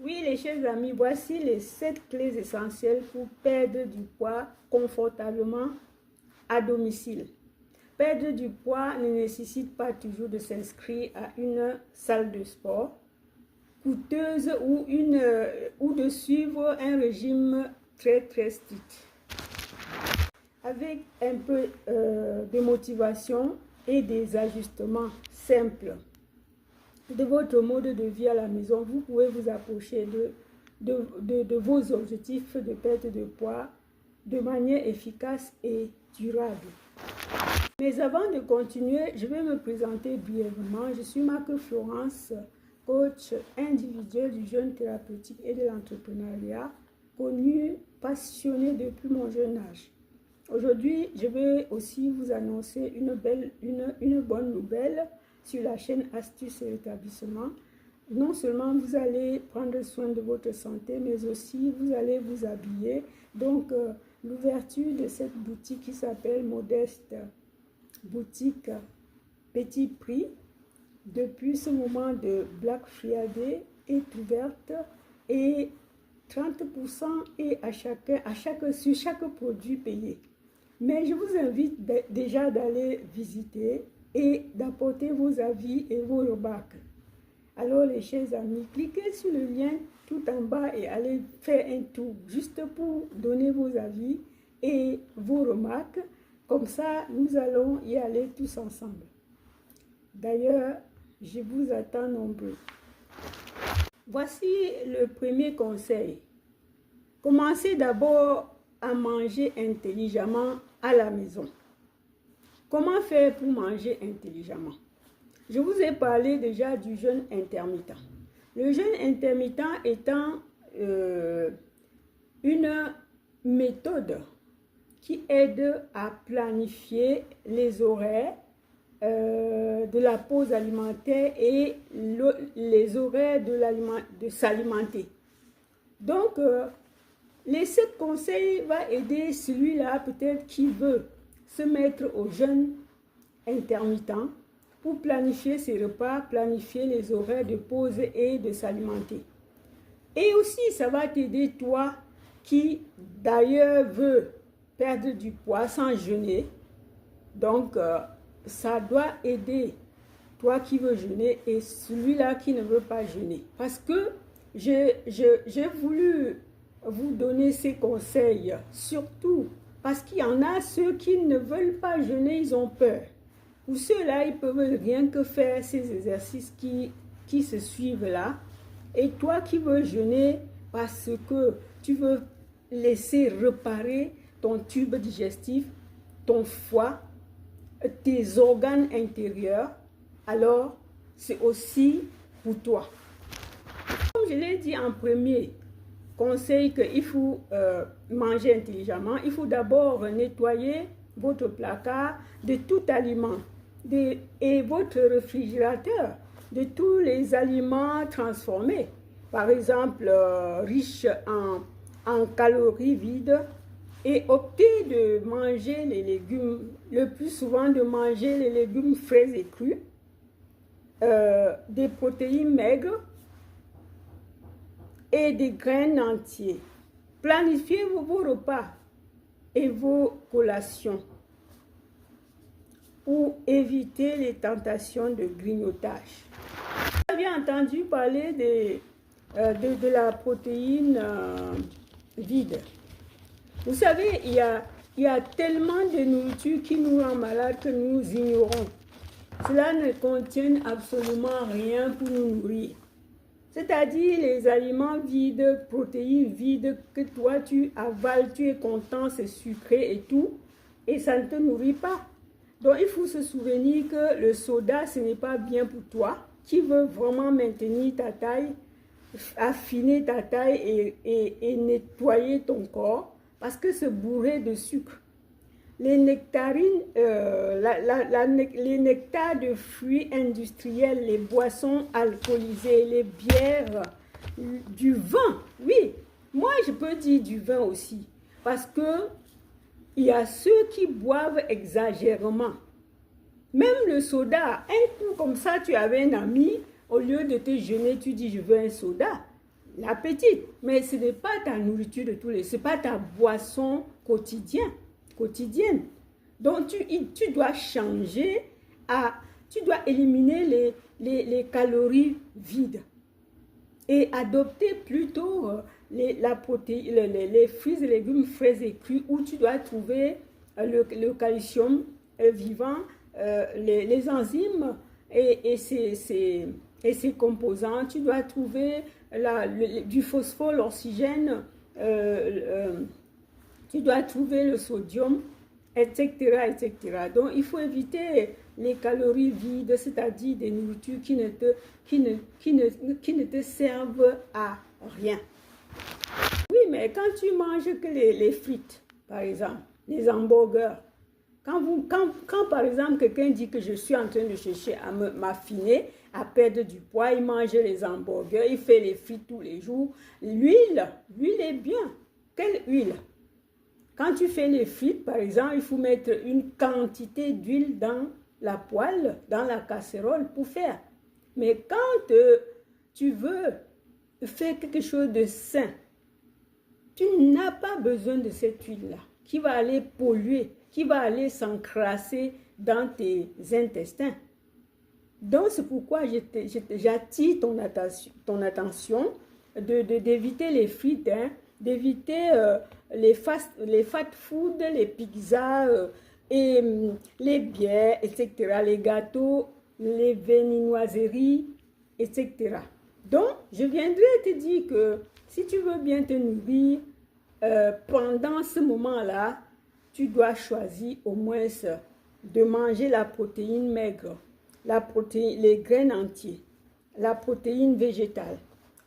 Oui, les chers amis, voici les 7 clés essentielles pour perdre du poids confortablement à domicile. Perdre du poids ne nécessite pas toujours de s'inscrire à une salle de sport coûteuse ou de suivre un régime très strict. Avec un peu de motivation et des ajustements simples de votre mode de vie à la maison, vous pouvez vous approcher de vos objectifs de perte de poids de manière efficace et durable. Mais avant de continuer, je vais me présenter brièvement. Je suis Marc Florence, coach individuel du jeûne thérapeutique et de l'entrepreneuriat, connue, passionnée depuis mon jeune âge. Aujourd'hui, je vais aussi vous annoncer une bonne nouvelle sur la chaîne Astuces et Rétablissement. Non seulement vous allez prendre soin de votre santé, mais aussi vous allez vous habiller. Donc, l'ouverture de cette boutique qui s'appelle Modeste Boutique Petit Prix, depuis ce moment de Black Friday, est ouverte et 30% est sur chaque produit payé. Mais je vous invite déjà d'aller visiter et d'apporter vos avis et vos remarques. Alors les chers amis, cliquez sur le lien tout en bas et allez faire un tour juste pour donner vos avis et vos remarques. Comme ça, nous allons y aller tous ensemble. D'ailleurs, je vous attends nombreux. Voici le premier conseil. Commencez d'abord à manger intelligemment à la maison. Comment faire pour manger intelligemment? Je vous ai parlé déjà du jeûne intermittent. Le jeûne intermittent étant une méthode qui aide à planifier les horaires de la pause alimentaire et les horaires de s'alimenter. Donc, les 7 conseils vont aider celui-là peut-être qui veut se mettre au jeûne intermittent pour planifier ses repas, planifier les horaires de pause et de s'alimenter. Et aussi, ça va t'aider toi qui d'ailleurs veut perdre du poids sans jeûner. Donc, ça doit aider toi qui veux jeûner et celui-là qui ne veut pas jeûner. Parce que j'ai voulu vous donner ces conseils, surtout parce qu'il y en a ceux qui ne veulent pas jeûner, ils ont peur. Pour ceux-là, ils peuvent rien que faire ces exercices qui se suivent là. Et toi qui veux jeûner parce que tu veux laisser réparer ton tube digestif, ton foie, tes organes intérieurs, alors c'est aussi pour toi. Comme je l'ai dit en premier conseil qu'il faut manger intelligemment, il faut d'abord nettoyer votre placard de tout aliment et votre réfrigérateur de tous les aliments transformés. Par exemple, riches en calories vides, et optez de manger les légumes, le plus souvent de manger les légumes frais et crus, des protéines maigres et des graines entières. Planifiez vos repas et vos collations pour éviter les tentations de grignotage. Vous avez entendu parler de la protéine vide. Vous savez, il y a tellement de nourriture qui nous rend malades que nous ignorons. Cela ne contient absolument rien pour nous nourrir. C'est-à-dire les aliments vides, protéines vides, que toi tu avales, tu es content, c'est sucré et tout, et ça ne te nourrit pas. Donc il faut se souvenir que le soda, ce n'est pas bien pour toi, qui veut vraiment maintenir ta taille, affiner ta taille et nettoyer ton corps. Parce que c'est bourré de sucre. Les nectarines, les nectars de fruits industriels, les boissons alcoolisées, les bières, du vin, oui. Moi, je peux dire du vin aussi. Parce que il y a ceux qui boivent exagérément. Même le soda, un coup comme ça, tu avais un ami, au lieu de te jeûner, tu dis je veux un soda. l'appétit. Mais ce n'est pas ta nourriture de tous les jours, ce n'est pas ta boisson quotidienne. Donc, tu dois changer tu dois éliminer les calories vides et adopter plutôt les fruits et légumes frais et crus où tu dois trouver le calcium vivant, les enzymes et ses composants. Tu dois trouver du phosphore, l'oxygène, tu dois trouver le sodium, etc., etc. Donc, il faut éviter les calories vides, c'est-à-dire des nourritures qui ne te servent à rien. Oui, mais quand tu manges que les frites, par exemple, les hamburgers, quand par exemple quelqu'un dit que je suis en train de chercher à m'affiner, à perdre du poids, il mange les hamburgers, il fait les frites tous les jours, l'huile est bien. Quelle huile? Quand tu fais les frites, par exemple, il faut mettre une quantité d'huile dans la poêle, dans la casserole pour faire. Mais quand tu veux faire quelque chose de sain, tu n'as pas besoin de cette huile-là qui va aller polluer, qui va aller s'encrasser dans tes intestins. Donc, c'est pourquoi j'attire ton attention d'éviter les frites, hein, d'éviter les fast food, les pizzas, et les bières, etc., les gâteaux, les viennoiseries, etc. Donc, je viendrai te dire que si tu veux bien te nourrir, pendant ce moment-là, tu dois choisir au moins de manger la protéine maigre, les graines entières, la protéine végétale,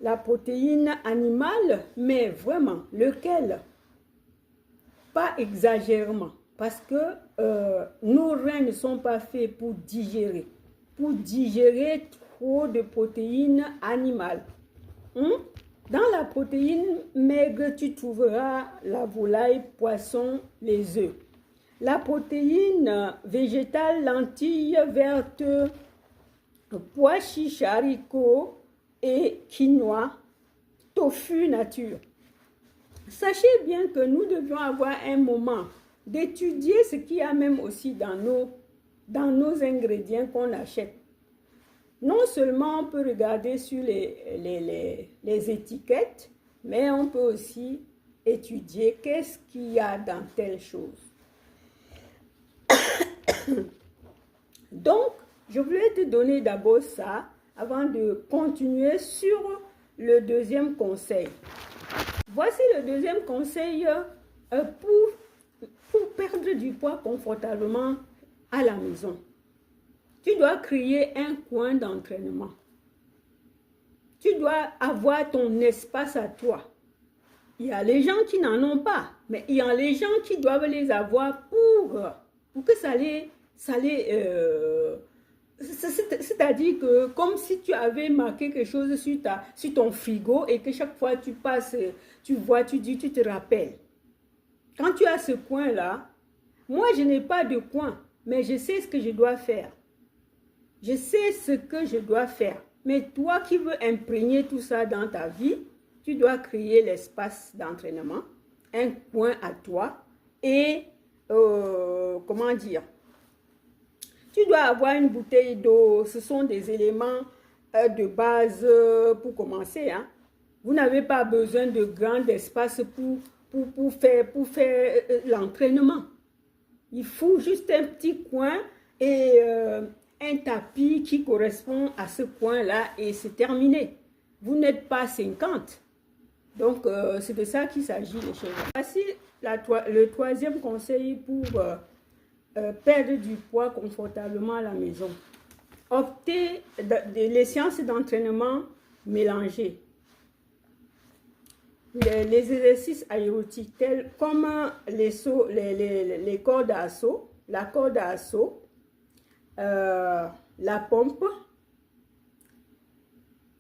la protéine animale, mais vraiment, lequel? Pas exagérément. Parce que nos reins ne sont pas faits pour digérer trop de protéines animales. Dans la protéine maigre, tu trouveras la volaille, poisson, les œufs. La protéine végétale, lentilles vertes, pois chiches, haricots et quinoa, tofu nature. Sachez bien que nous devions avoir un moment d'étudier ce qu'il y a même aussi dans nos ingrédients qu'on achète. Non seulement on peut regarder sur les étiquettes, mais on peut aussi étudier qu'est-ce qu'il y a dans telle chose. Donc, je voulais te donner d'abord ça avant de continuer sur le deuxième conseil. Voici le deuxième conseil pour perdre du poids confortablement à la maison. Tu dois créer un coin d'entraînement. Tu dois avoir ton espace à toi. Il y a les gens qui n'en ont pas, mais il y a les gens qui doivent les avoir pour que c'est-à-dire que comme si tu avais marqué quelque chose sur ton frigo et que chaque fois tu passes, tu vois, tu te rappelles. Quand tu as ce coin-là, moi je n'ai pas de coin, mais je sais ce que je dois faire. Je sais ce que je dois faire. Mais toi qui veux imprégner tout ça dans ta vie, tu dois créer l'espace d'entraînement, un coin à toi et, comment dire, tu dois avoir une bouteille d'eau. Ce sont des éléments de base pour commencer. Hein. Vous n'avez pas besoin de grand espace pour faire l'entraînement. Il faut juste un petit coin et un tapis qui correspond à ce coin-là et c'est terminé. Vous n'êtes pas 50. Donc, c'est de ça qu'il s'agit, les choses. Voici le troisième conseil pour perdre du poids confortablement à la maison. Optez les séances d'entraînement mélangées. Les exercices aérobiques tels comme les cordes à assaut, la corde à assaut, la pompe,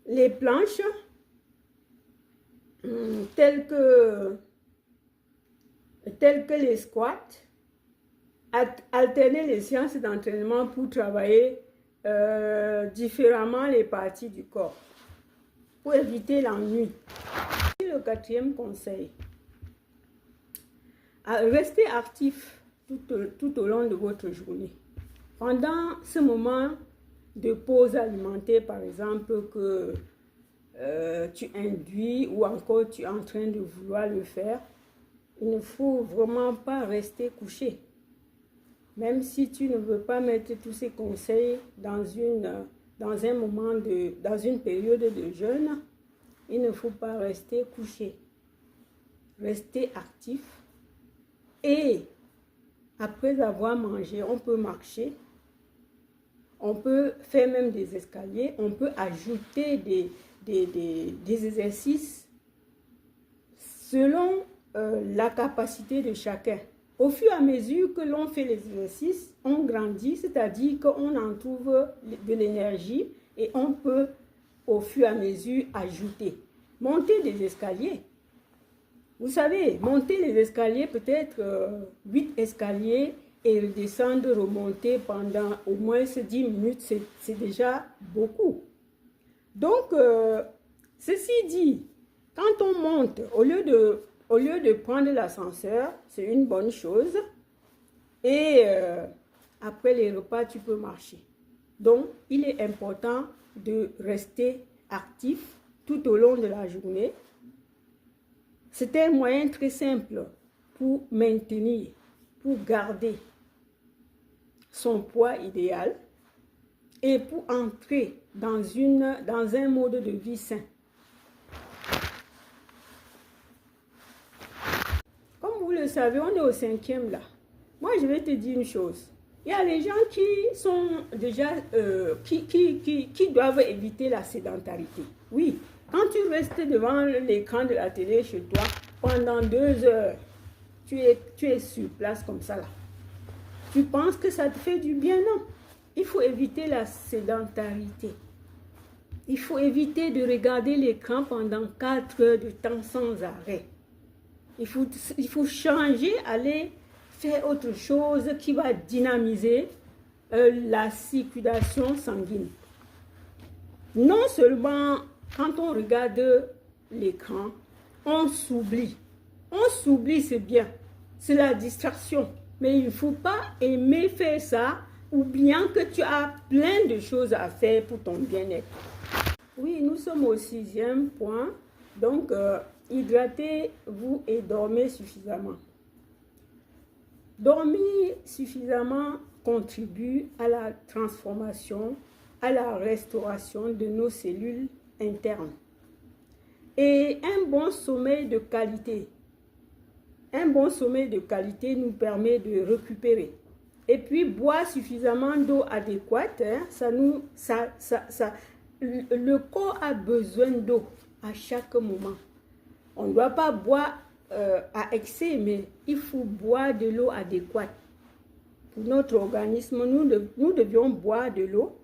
les planches, telles que les squats, alterner les séances d'entraînement pour travailler différemment les parties du corps. pour éviter l'ennui. Le quatrième conseil, restez actif tout au long de votre journée. Pendant ce moment de pause alimentaire, par exemple, que tu induis ou encore tu es en train de vouloir le faire, il ne faut vraiment pas rester couché. Même si tu ne veux pas mettre tous ces conseils dans une période de jeûne, il ne faut pas rester couché. Rester actif. Et après avoir mangé, on peut marcher. On peut faire même des escaliers. On peut ajouter des exercices selon la capacité de chacun. Au fur et à mesure que l'on fait les exercices, on grandit, c'est-à-dire qu'on en trouve de l'énergie et on peut au fur et à mesure ajouter. Monter des escaliers. Vous savez, monter les escaliers, peut-être 8 escaliers et redescendre, remonter pendant au moins 10 minutes, c'est déjà beaucoup. Donc, ceci dit, quand on monte, au lieu de prendre l'ascenseur, c'est une bonne chose. Et après les repas, tu peux marcher. Donc, il est important de rester actif tout au long de la journée. C'est un moyen très simple pour maintenir, pour garder son poids idéal et pour entrer dans un mode de vie sain. Comme vous le savez, on est au 5e là. Moi, je vais te dire une chose. Il y a les gens qui sont déjà, qui doivent éviter la sédentarité. Oui, quand tu restes devant l'écran de la télé chez toi pendant 2 heures, tu es sur place comme ça là. Tu penses que ça te fait du bien? Non. Il faut éviter la sédentarité. Il faut éviter de regarder l'écran pendant 4 heures de temps sans arrêt. Il faut changer, aller faire autre chose qui va dynamiser la circulation sanguine. Non seulement quand on regarde l'écran, on s'oublie. On s'oublie, c'est bien. C'est la distraction. Mais il ne faut pas aimer faire ça, oubliant que tu as plein de choses à faire pour ton bien-être. Oui, nous sommes au 6e point. Donc, hydratez-vous et dormez suffisamment. Dormir suffisamment contribue à la transformation, à la restauration de nos cellules internes. Et un bon sommeil de qualité nous permet de récupérer. Et puis, boire suffisamment d'eau adéquate, le corps a besoin d'eau à chaque moment. On ne doit pas boire à excès, mais il faut boire de l'eau adéquate. Pour notre organisme, nous devions boire de l'eau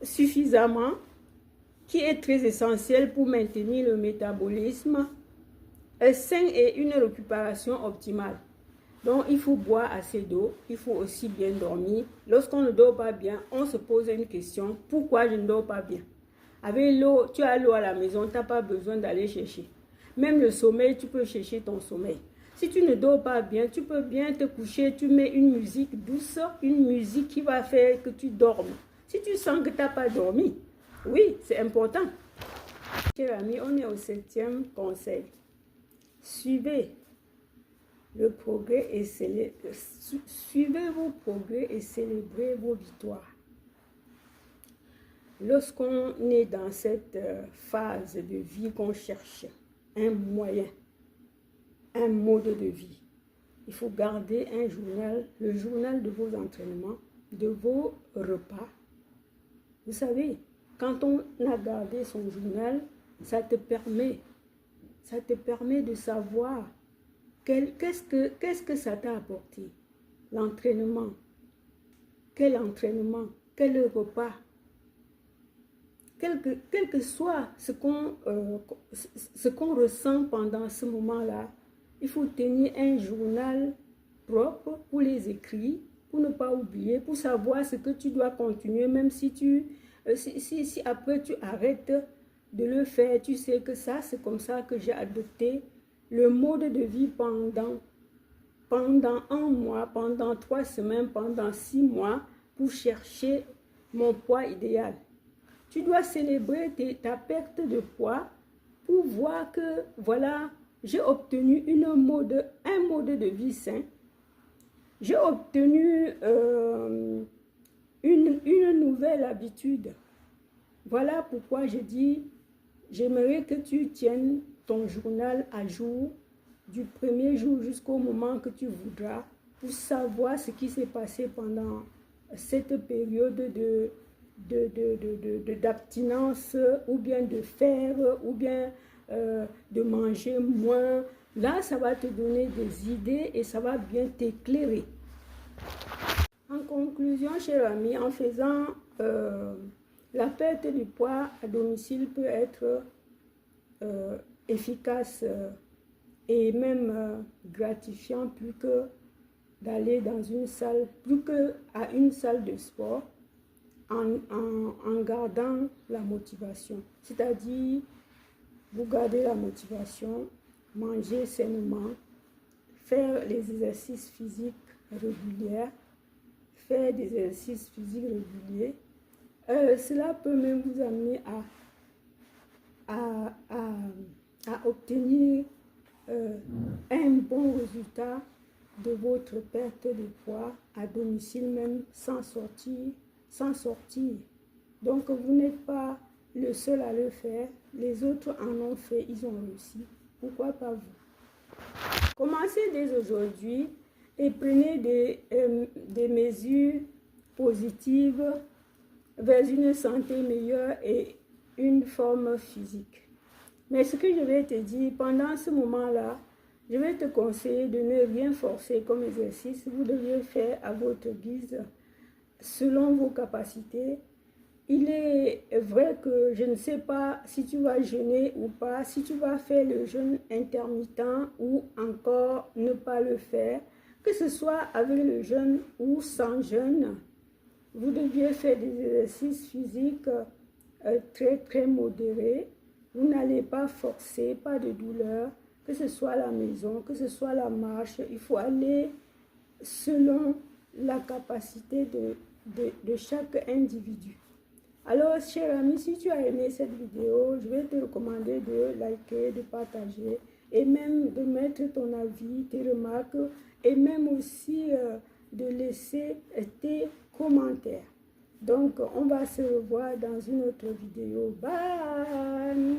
suffisamment, qui est très essentiel pour maintenir le métabolisme sain et une récupération optimale. Donc, il faut boire assez d'eau, il faut aussi bien dormir. Lorsqu'on ne dort pas bien, on se pose une question, pourquoi je ne dors pas bien? Avec l'eau, tu as l'eau à la maison, tu n'as pas besoin d'aller chercher. Même le sommeil, tu peux chercher ton sommeil. Si tu ne dors pas bien, tu peux bien te coucher, tu mets une musique douce, une musique qui va faire que tu dormes. Si tu sens que tu n'as pas dormi, oui, c'est important. Chers amis, on est au 7e conseil. Suivez le progrès et suivez vos progrès et célébrez vos victoires. Lorsqu'on est dans cette phase de vie qu'on cherche, un moyen, un mode de vie, il faut garder un journal, le journal de vos entraînements, de vos repas. Vous savez, quand on a gardé son journal, ça te permet de savoir qu'est-ce que ça t'a apporté. L'entraînement, quel repas, quel que soit ce qu'on ressent pendant ce moment-là, il faut tenir un journal propre pour les écrire, pour ne pas oublier, pour savoir ce que tu dois continuer, même si après tu arrêtes de le faire, tu sais que ça, c'est comme ça que j'ai adopté le mode de vie pendant 1 mois, pendant 3 semaines, pendant 6 mois, pour chercher mon poids idéal. Tu dois célébrer ta perte de poids pour voir que, voilà, j'ai obtenu un mode de vie sain. J'ai obtenu une nouvelle habitude. Voilà pourquoi je dis, j'aimerais que tu tiennes ton journal à jour du premier jour jusqu'au moment que tu voudras pour savoir ce qui s'est passé pendant cette période d'abstinence ou bien de faire ou bien de manger moins. Là, ça va te donner des idées et ça va bien t'éclairer. En conclusion, cher ami, en faisant la perte du poids à domicile peut être efficace et même gratifiant plus que d'aller dans une salle, plus qu'à une salle de sport en gardant la motivation. C'est-à-dire, vous gardez la motivation, manger sainement, faire les exercices physiques réguliers, faire des exercices physiques réguliers. Cela peut même vous amener à obtenir un bon résultat de votre perte de poids à domicile, même sans sortir. Donc, vous n'êtes pas le seul à le faire. Les autres en ont fait, ils ont réussi. Pourquoi pas vous? Commencez dès aujourd'hui et prenez des mesures positives vers une santé meilleure et une forme physique. Mais ce que je vais te dire, pendant ce moment-là, je vais te conseiller de ne rien forcer comme exercice. Vous devez faire à votre guise, selon vos capacités. Il est vrai que je ne sais pas si tu vas jeûner ou pas, si tu vas faire le jeûne intermittent ou encore ne pas le faire, que ce soit avec le jeûne ou sans jeûne. Vous deviez faire des exercices physiques très modérés. Vous n'allez pas forcer, pas de douleur, que ce soit à la maison, que ce soit la marche. Il faut aller selon la capacité de chaque individu. Alors, cher ami, si tu as aimé cette vidéo, je vais te recommander de liker, de partager et même de mettre ton avis, tes remarques et même aussi de laisser tes commentaires. Donc, on va se revoir dans une autre vidéo. Bye!